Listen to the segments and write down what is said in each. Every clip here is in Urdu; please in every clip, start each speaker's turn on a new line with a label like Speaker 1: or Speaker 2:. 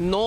Speaker 1: 9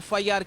Speaker 1: FIR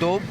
Speaker 1: 2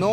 Speaker 2: 9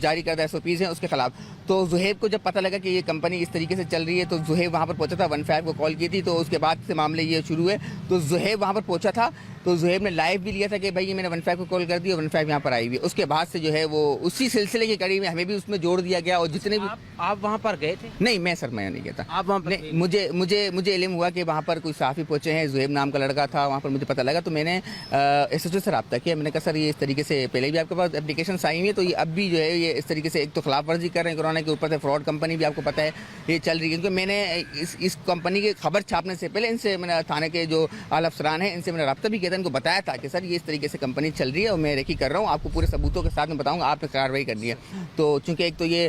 Speaker 2: جاری کردہ SOPs ہیں اس کے خلاف. تو زہیب کو جب پتہ لگا کہ یہ کمپنی اس طریقے سے چل رہی ہے تو زہیب وہاں پر پہنچا تھا, 15 کو کال کی تھی, تو اس کے بعد سے معاملے یہ شروع ہوئے. تو زہیب وہاں پر پہنچا تھا, تو زہیب نے لائیو بھی لیا تھا کہ بھائی یہ میں نے 15 کو کال کر دی اور 15 یہاں پر آئی ہوئی. اس کے بعد سے جو ہے وہ اسی سلسلے کی کڑی میں ہمیں بھی اس میں جوڑ دیا گیا. اور جتنے بھی
Speaker 1: آپ وہاں پر گئے تھے؟
Speaker 2: نہیں, میں سر میں نہیں گیا تھا.
Speaker 1: آپ وہاں پر
Speaker 2: نہیں, مجھے علم ہوا کہ وہاں پر کوئی صحافی پہنچے ہیں, زہیب نام کا لڑکا تھا وہاں پر, مجھے پتہ لگا. تو میں نے SHO سے رابطہ کیا. میں نے کہا سر یہ اس طریقے سے پہلے بھی آپ کے پاس اپلیکیشنس آئی ہوئی ہیں, تو یہ اب بھی جو ہے یہ اس طریقے سے ایک تو خلاف ورزی کر رہے ہیں کورونا کے اوپر سے, فراڈ کمپنی بھی آپ کو پتہ ہے یہ چل رہی ہے. کیونکہ میں نے اس کمپنی کی خبر چھاپنے سے پہلے ان سے میں نے تھانے کے جو اعلیٰ افسران ہیں ان سے میں نے رابطہ بھی کیا تھا, ان کو بتایا تھا کہ سر یہ اس طریقے سے کمپنی چل رہی ہے اور میں ریکی کر رہا ہوں, آپ کو پورے ثبوتوں کے ساتھ میں بتاؤں گا, آپ نے کارروائی کرنی ہے. تو چونکہ ایک تو یہ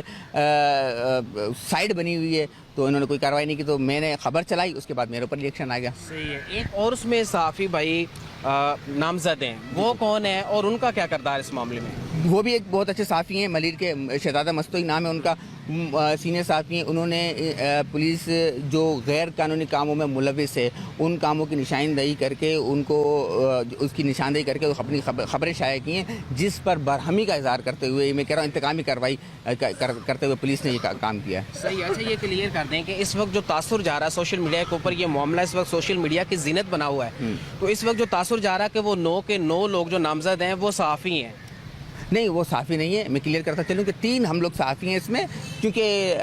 Speaker 2: سائڈ بنی ہوئی ہے تو انہوں نے کوئی کارروائی نہیں کی, تو میں نے خبر چلائی, اس کے بعد میرے اوپر ریئیکشن آ گیا.
Speaker 1: صحیح ہے. ایک اور اس میں صحافی بھائی نامزد ہیں, وہ کون ہے اور ان کا کیا کردار اس معاملے میں؟
Speaker 2: وہ بھی ایک بہت اچھے صحافی ہیں, ملیر کے شہزادہ مستوئی نام ہے ان کا, سینئر صحافی ہیں. انہوں نے پولیس جو غیر قانونی کاموں میں ملوث ہے ان کاموں کی نشاندہی کر کے ان کو اس کی نشاندہی کر کے اپنی خبریں شائع کی ہیں, جس پر برہمی کا اظہار کرتے ہوئے میں کہہ رہا ہوں انتقامی کارروائی کرتے ہوئے پولیس نے یہ کام کیا ہے.
Speaker 1: صحیح. اچھا یہ کلیئر کر دیں کہ اس وقت جو تاثر جا رہا ہے سوشل میڈیا کے اوپر, یہ معاملہ اس وقت سوشل میڈیا کی زینت بنا ہوا ہے, تو اس وقت جو تاثر جا رہا ہے کہ وہ 9 کے 9 لوگ جو نامزد ہیں وہ صحافی ہیں.
Speaker 2: نہیں, وہ صحافی نہیں ہے. میں کلیئر کرتا چلوں کہ 3 ہم لوگ صحافی ہیں اس میں, کیونکہ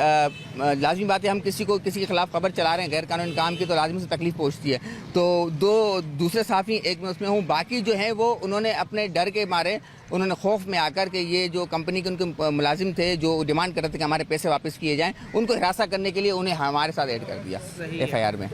Speaker 2: لازمی بات ہے ہم کسی کے خلاف خبر چلا رہے ہیں غیر قانونی کام کی تو لازمی سے تکلیف پہنچتی ہے. تو 2 دوسرے صحافی, ایک میں اس میں ہوں, باقی جو ہیں وہ انہوں نے اپنے ڈر کے مارے, انہوں نے خوف میں آ کر کے یہ جو کمپنی کے ان کے ملازم تھے جو ڈیمانڈ کر رہے تھے کہ ہمارے پیسے واپس کیے جائیں, ان کو ہراساں کرنے کے لیے انہیں ہمارے ساتھ ایڈ کر دیا FIR میں.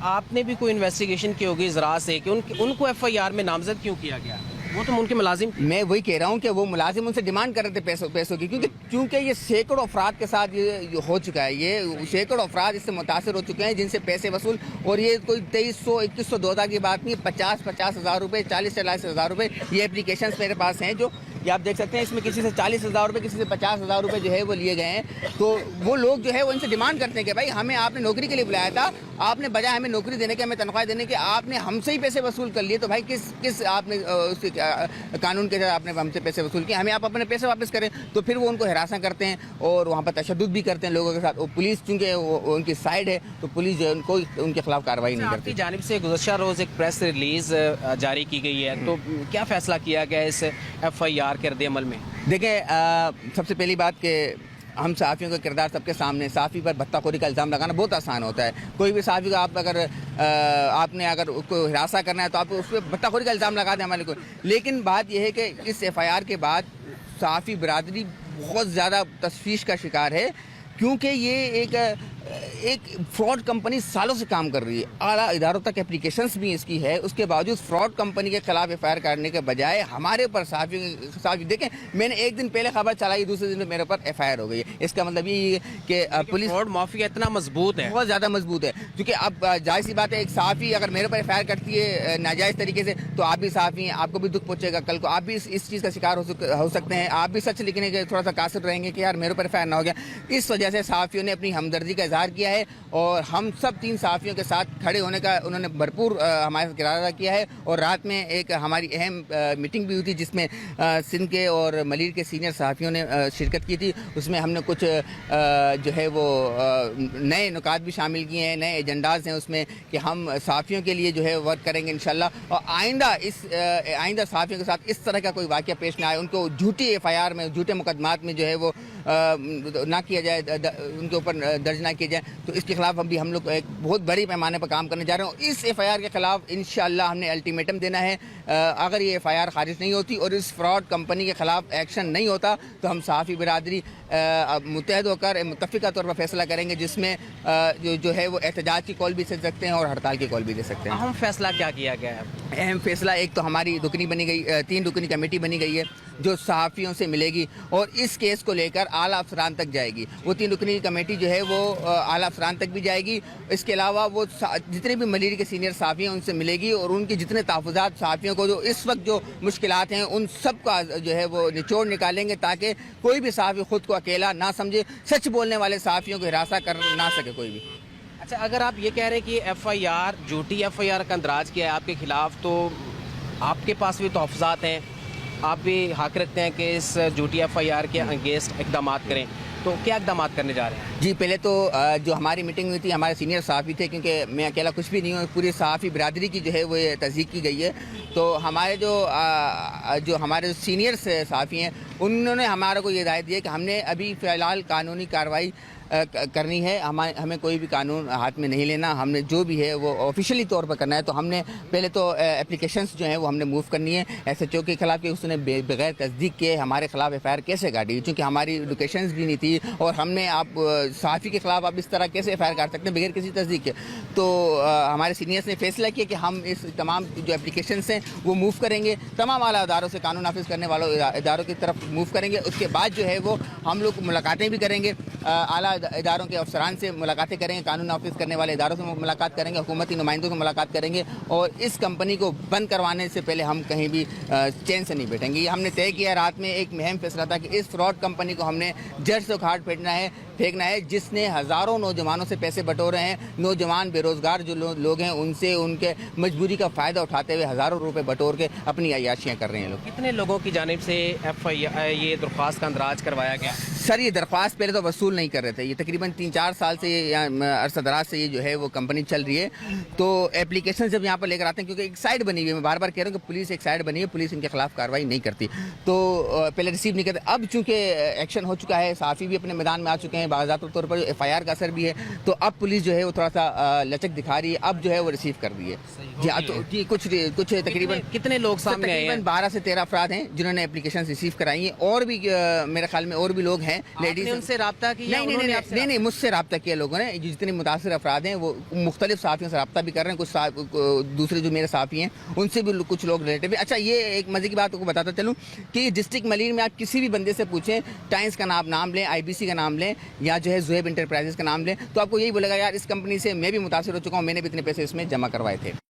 Speaker 1: آپ نے بھی کوئی انویسٹیگیشن کی ہوگی ذرا سے کہ ان کو FIR میں نامزد کیوں کیا گیا؟ وہ تو ان کے ملازم.
Speaker 2: میں وہی کہہ رہا ہوں کہ وہ ملازم ان سے ڈیمانڈ کر رہے تھے پیسوں کی, کیونکہ یہ سینکڑوں افراد کے ساتھ یہ ہو چکا ہے, یہ سینکڑوں افراد اس سے متاثر ہو چکے ہیں جن سے پیسے وصول, اور یہ کوئی 2300 2100 کی بات نہیں, 50 ہزار روپے, 40 ہزار روپے یہ اپلیکیشنز میرے پاس ہیں جو یہ آپ دیکھ سکتے ہیں. اس میں کسی سے 40,000 روپے, کسی سے 50,000 روپے جو ہے وہ لیے گئے ہیں. تو وہ لوگ جو ہے وہ ان سے ڈیمانڈ کرتے ہیں کہ بھائی ہمیں آپ نے نوکری کے لیے بلایا تھا, آپ نے بجائے ہمیں نوکری دینے کے, ہمیں تنخواہ دینے کے, آپ نے ہم سے ہی پیسے وصول کر لیے. تو بھائی کس آپ نے اس قانون کے تحت آپ نے ہم سے پیسے وصول کیے, ہمیں آپ اپنے پیسے واپس کریں. تو پھر وہ ان کو ہراساں کرتے ہیں اور وہاں پر تشدد بھی کرتے ہیں لوگوں کے ساتھ. اور پولیس چونکہ ان کی سائڈ ہے تو پولیس جو ہے ان کے خلاف کارروائی نہیں کرتی.
Speaker 1: آپ کی جانب سے گزشتہ روز ایک پریس ریلیز جاری کی گئی ہے, تو کیا فیصلہ کیا گیا اس FIR کے رد عمل میں؟
Speaker 2: دیکھیں, سب سے پہلی بات کہ ہم صحافیوں کا کردار سب کے سامنے, صحافی پر بھتہ خوری کا الزام لگانا بہت آسان ہوتا ہے. کوئی بھی صحافی کا آپ نے اگر اس کو ہراساں کرنا ہے تو آپ اس پہ بھتہ خوری کا الزام لگا دیں ہمارے کو. لیکن بات یہ ہے کہ اس FIR کے بعد صحافی برادری بہت زیادہ تشویش کا شکار ہے, کیونکہ یہ ایک فراڈ کمپنی سالوں سے کام کر رہی ہے, اعلیٰ اداروں تک اپلیکیشنز بھی اس کی ہے, اس کے باوجود فراڈ کمپنی کے خلاف FIR کرنے کے بجائے ہمارے اوپر صحافی دیکھیں, میں نے ایک دن پہلے خبر چلائی, دوسرے دن میرے اوپر FIR ہو گئی ہے. اس کا مطلب یہ ہے کہ پولیس
Speaker 1: فراڈ مافیا اتنا مضبوط ہے,
Speaker 2: بہت زیادہ مضبوط ہے. کیونکہ اب ظاہر سی بات ہے, ایک صحافی اگر میرے اوپر FIR کرتی ہے ناجائز طریقے سے تو آپ بھی صحافی ہیں, آپ کو بھی دکھ پہنچے گا, کل کو آپ بھی اس چیز کا شکار ہو سکتے ہیں, آپ بھی سچ لکھنے کے تھوڑا سا قاصر رہیں گے کہ یار میرے اوپر FIR نہ ہو گیا. اس وجہ سے صحافیوں نے اپنی ہمدردی کا اظہار کیا ہے اور ہم سب 3 صحافیوں کے ساتھ کھڑے ہونے کا انہوں نے بھرپور ہمارے ساتھ ارادہ کیا ہے. اور رات میں ایک ہماری اہم میٹنگ بھی ہوئی تھی جس میں سندھ کے اور ملیر کے سینئر صحافیوں نے شرکت کی تھی. اس میں ہم نے کچھ جو ہے وہ نئے نکات بھی شامل کیے ہیں, نئے ایجنڈاز ہیں اس میں کہ ہم صحافیوں کے لیے جو ہے ورک کریں گے انشاءاللہ, اور آئندہ صحافیوں کے ساتھ اس طرح کا کوئی واقعہ پیش نہ آئے, ان کو جھوٹی FIR میں, جھوٹے مقدمات میں جو ہے وہ نہ کیا جائے, ان کے اوپر درج نہ کیا جائے. تو اس کے خلاف ہم لوگ ایک بہت بڑی پیمانے پر کام کرنے جا رہے ہیں. اس FIR کے خلاف انشاءاللہ ہم نے الٹیمیٹم دینا ہے. اگر یہ FIR خارج نہیں ہوتی اور اس فراڈ کمپنی کے خلاف ایکشن نہیں ہوتا تو ہم صحافی برادری متحد ہو کر متفقہ طور پر فیصلہ کریں گے, جس میں جو ہے وہ احتجاج کی کال بھی دے سکتے ہیں اور ہڑتال کی کال بھی دے سکتے ہیں.
Speaker 1: اہم فیصلہ کیا کیا گیا ہے؟
Speaker 2: اہم فیصلہ ایک تو ہماری رکنی بنی گئی, 3 رکنی کمیٹی بنی گئی ہے جو صحافیوں سے ملے گی اور اس کیس کو لے کر اعلیٰ افسران تک جائے گی. وہ 3 رکنی کمیٹی جو ہے وہ اعلیٰ افسران تک بھی جائے گی. اس کے علاوہ وہ جتنے بھی ملیر کے سینئر صحافی ہیں ان سے ملے گی اور ان کے جتنے تحفظات صحافیوں کو جو اس وقت جو مشکلات ہیں ان سب کا جو ہے وہ نچوڑ نکالیں گے, تاکہ کوئی بھی صحافی خود کو اکیلا نہ سمجھے, سچ بولنے والے صحافیوں کو ہراساں کر نہ سکے کوئی بھی.
Speaker 1: اچھا, اگر آپ یہ کہہ رہے ہیں کہ FIR جھوٹی FIR کا اندراج کیا ہے آپ کے خلاف, تو آپ کے پاس بھی تحفظات ہیں, آپ بھی حق رکھتے ہیں کہ اس جھوٹی FIR کے اگینسٹ اقدامات کریں، تو کیا اقدامات کرنے جا رہے ہیں؟
Speaker 2: جی پہلے تو جو ہماری میٹنگ ہوئی تھی ہمارے سینئر صحافی تھے، کیونکہ میں اکیلا کچھ بھی نہیں ہوں، پوری صحافی برادری کی جو ہے وہ یہ تصدیق کی گئی ہے. تو ہمارے جو ہمارے سینئر صحافی ہیں انہوں نے ہمارا کو یہ ہدایت دی ہے کہ ہم نے ابھی فی الحال قانونی کارروائی کرنی ہے، ہمیں کوئی بھی قانون ہاتھ میں نہیں لینا، ہم نے جو بھی ہے وہ آفیشلی طور پر کرنا ہے. تو ہم نے پہلے تو اپلیکیشنس جو ہیں وہ ہم نے موو کرنی ہے SHO کے خلاف کہ اس نے بغیر تصدیق کے ہمارے خلاف FIR کیسے کاٹی، چونکہ ہماری لوکیشنز بھی نہیں تھی اور ہم نے آپ صحافی کے خلاف آپ اس طرح کیسے FIR کاٹ سکتے ہیں بغیر کسی تصدیق کے. تو ہمارے سینئرس نے فیصلہ کیا کہ ہم اس تمام جو اپلیکیشنس ہیں وہ موو کریں گے، تمام اعلیٰ اداروں سے، قانون نافذ کرنے والوں اداروں کی طرف موو کریں گے. اس کے بعد جو ہے وہ ہم لوگ ملاقاتیں بھی کریں گے، اعلیٰ اداروں کے افسران سے ملاقاتیں کریں گے، قانون نافذ کرنے والے اداروں سے ملاقات کریں گے، حکومتی نمائندوں سے ملاقات کریں گے، اور اس کمپنی کو بند کروانے سے پہلے ہم کہیں بھی چین سے نہیں بیٹھیں گے. یہ ہم نے طے کیا رات میں، ایک اہم فیصلہ تھا کہ اس فراڈ کمپنی کو ہم نے جڑ سے اکھاڑ پھینکنا ہے جس نے ہزاروں نوجوانوں سے پیسے بٹورے ہیں. نوجوان بے روزگار جو لوگ ہیں ان سے ان کے مجبوری کا فائدہ اٹھاتے ہوئے ہزاروں روپے بٹور کے اپنی عیاشیاں کر رہے ہیں لوگ.
Speaker 1: کتنے لوگوں کی جانب سے FIR یہ درخواست کا اندراج کروایا گیا؟
Speaker 2: سر یہ درخواست پہلے تو وصول نہیں کر رہے تھے، یہ تقریباً 3-4 سال سے یا عرصہ دراز سے یہ جو ہے وہ کمپنی چل رہی ہے. تو اپلیکیشن جب یہاں پر لے کر آتے ہیں، کیونکہ ایک سائڈ بنی ہوئی ہے، میں بار بار کہہ رہا ہوں کہ پولیس ایک سائڈ بنی ہے، پولیس ان کے خلاف کارروائی نہیں کرتی، تو پہلے ریسیو نہیں کرتے. اب چونکہ ایکشن ہو چکا ہے، صحافی بھی اپنے میدان میں آ چکے ہیں، باضابطہ طور پر FIR کا اثر بھی ہے، تو اب پولیس جو ہے وہ تھوڑا سا لچک دکھا رہی ہے، اب جو ہے وہ ریسیو کر رہی ہے. جی کچھ تقریباً
Speaker 1: کتنے لوگ سامنے آئے ہیں؟
Speaker 2: 12 سے 13 افراد ہیں جنہوں نے اپلیکیشن ریسیو کرائی ہیں، اور بھی میرے خیال میں اور بھی لوگ ہیں لیڈیز.
Speaker 1: ان سے رابطہ کیا؟
Speaker 2: نہیں مجھ سے رابطہ کیا لوگوں نے، جتنے متاثر افراد ہیں وہ مختلف صحافیوں سے رابطہ بھی کر رہے ہیں. کچھ دوسرے جو میرے صحافی ہیں ان سے بھی کچھ لوگ ریلیٹیو ہیں. اچھا یہ ایک مزے کی بات کو بتاتا چلوں کہ ڈسٹرکٹ ملیر میں آپ کسی بھی بندے سے پوچھیں، ٹائمز کا نام لیں، IBC کا نام لیں، یا جو ہے زہیب انٹرپرائزز کا نام لیں، تو آپ کو یہی بولے گا یار اس کمپنی سے میں بھی متاثر ہو چکا ہوں، میں نے بھی اتنے پیسے اس میں جمع کروائے تھے.